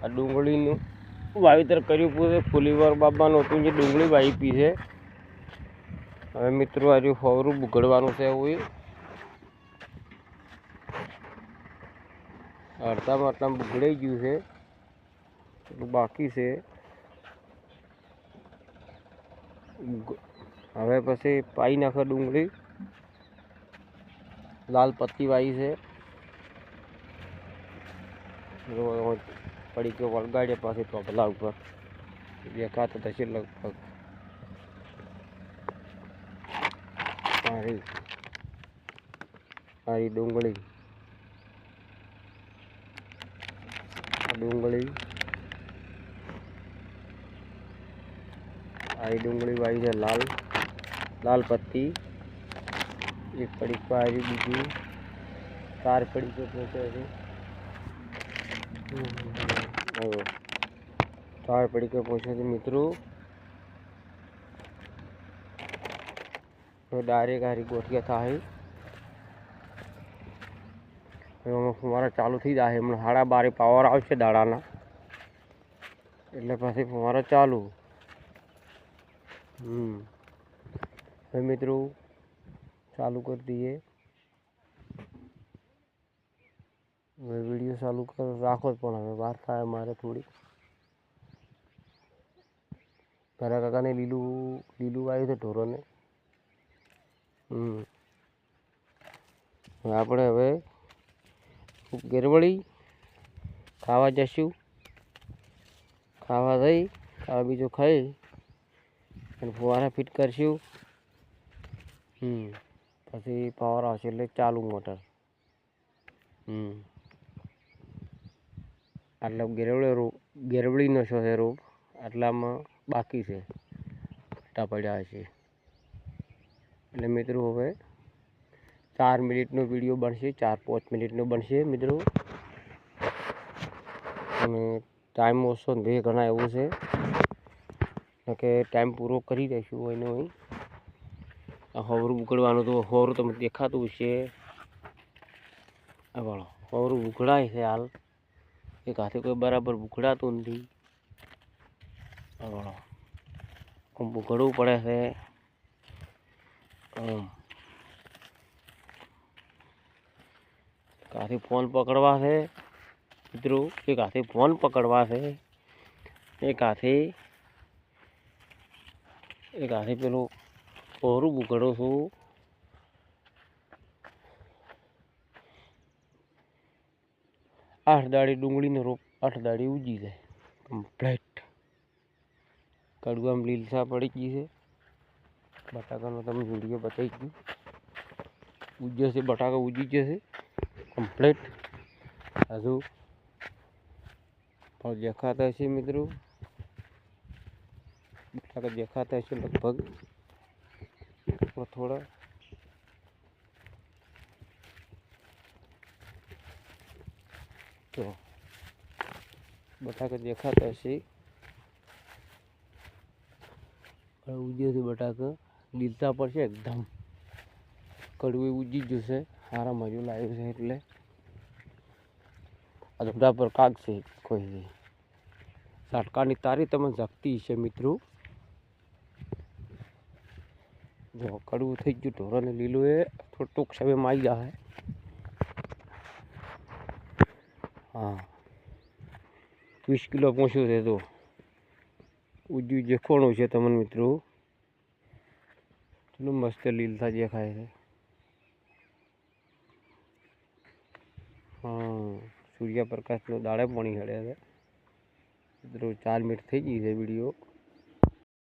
આ ડુંગળીનું વાવેતર કર્યું પૂરે ફુલીવર બાબાનું હતું જે ડુંગળી વાવી છે. હવે મિત્રો આજે ફવરું બુગડવાનું છે. એવું અડધામાં અડધામાં બુગડાઈ ગયું છે, એટલું બાકી છે. હવે પછી પાઈ નાખે ડુંગળી. લાલ પત્તી વાવી છે, પડી ગયો વળગાડ્યા પાછી તોપલા ઉપર દેખાતો થશે લગભગ. સારી ડુંગળી વાવી છે. લાલ પત્તી એક પડી પારી, બીજી 4 પડી છે. 4 પડી કે પહોંચે છે મિત્રો. ડાયરેક્ટ હારી ગોઠિયા થાય. ફુવારા ચાલુ થઈ જાય. હમણાં 12:30 પાવર આવશે દાડાના, એટલે પછી ફુવારા ચાલુ. હવે મિત્રો ચાલુ કરી દઈએ. હવે વિડીયો ચાલુ રાખો જ, પણ હવે વાર થાય મારે થોડી. ઘરા કાકાને લીલું વાવ્યું છે ઢોરોને. આપણે હવે ગેરવળી ખાવા જશું. ખાવા બીજું ખાઈ અને ફુવારા ફિટ કરશું. પછી પાવર આવશે એટલે ચાલુ મોટર. આટલા ગેરવળીનો છે રોપ, આટલામાં બાકી છે, ફટા પડ્યા હશે. એટલે મિત્રો હવે 4 મિનિટનો વિડીયો બનશે, 4-5 મિનિટનો બનશે મિત્રો. અને ટાઈમ ઓછો ને ઘણા એવું છે કે ટાઈમ પૂરો કરી દઈશું. હોય આ હવરું ઉકળવાનું તો હવરું તમને દેખાતું છે. વાળો હવરું ઉકળાય છે હાલ. એક હાથે કોઈ બરાબર ઉકળાતું નથી. વાળો ઉકળવું પડે છે. હાથે ફોન પકડવા છે મિત્રો. એક હાથે ફોન પકડવા છે, એક હાથે પેલું ઓરું બુકડું છું. 8 દાડી ડુંગળીનો રોપ, 8 દાડી ઉજી જાય કમ્પ્લેટ. કડવામાં લીલસા પડી ગઈ છે. બટાકાનો તમે વિડીયો બતાવી ગયું. ઉજ્યો છે બટાકા, ઉજી જશે કમ્પ્લેટ. હજુ પણ દેખાતા હશે મિત્રો, બટાકા દેખાતા હશે લગભગ થોડા. તો બટાકા દેખાતા હશે. ઉજ્યો છે બટાકા, લીલતા પડશે એકદમ. કડવું ઉજી જશે. સારા મજૂર લાવ્યું છે એટલે આ ધંધા પર કાગ છે. કોઈ ઝાટકાની તારી તમે ઝકતી છે મિત્રો. જો કડવું થઈ ગયું ઢોરોને. લીલું એ થોડું ટૂંક સમયમાં આવી જાય. હા 20 કિલો પહોંચ્યું છે. તો ઉજ્યું દેખવાનું છે તમને મિત્રો. એટલું મસ્ત લીલતા દેખાય છે. સૂર્યપ્રકાશનો દાડે પાણી હેડે છે મિત્રો. 4 મિનિટ થઈ ગઈ છે વિડીયો.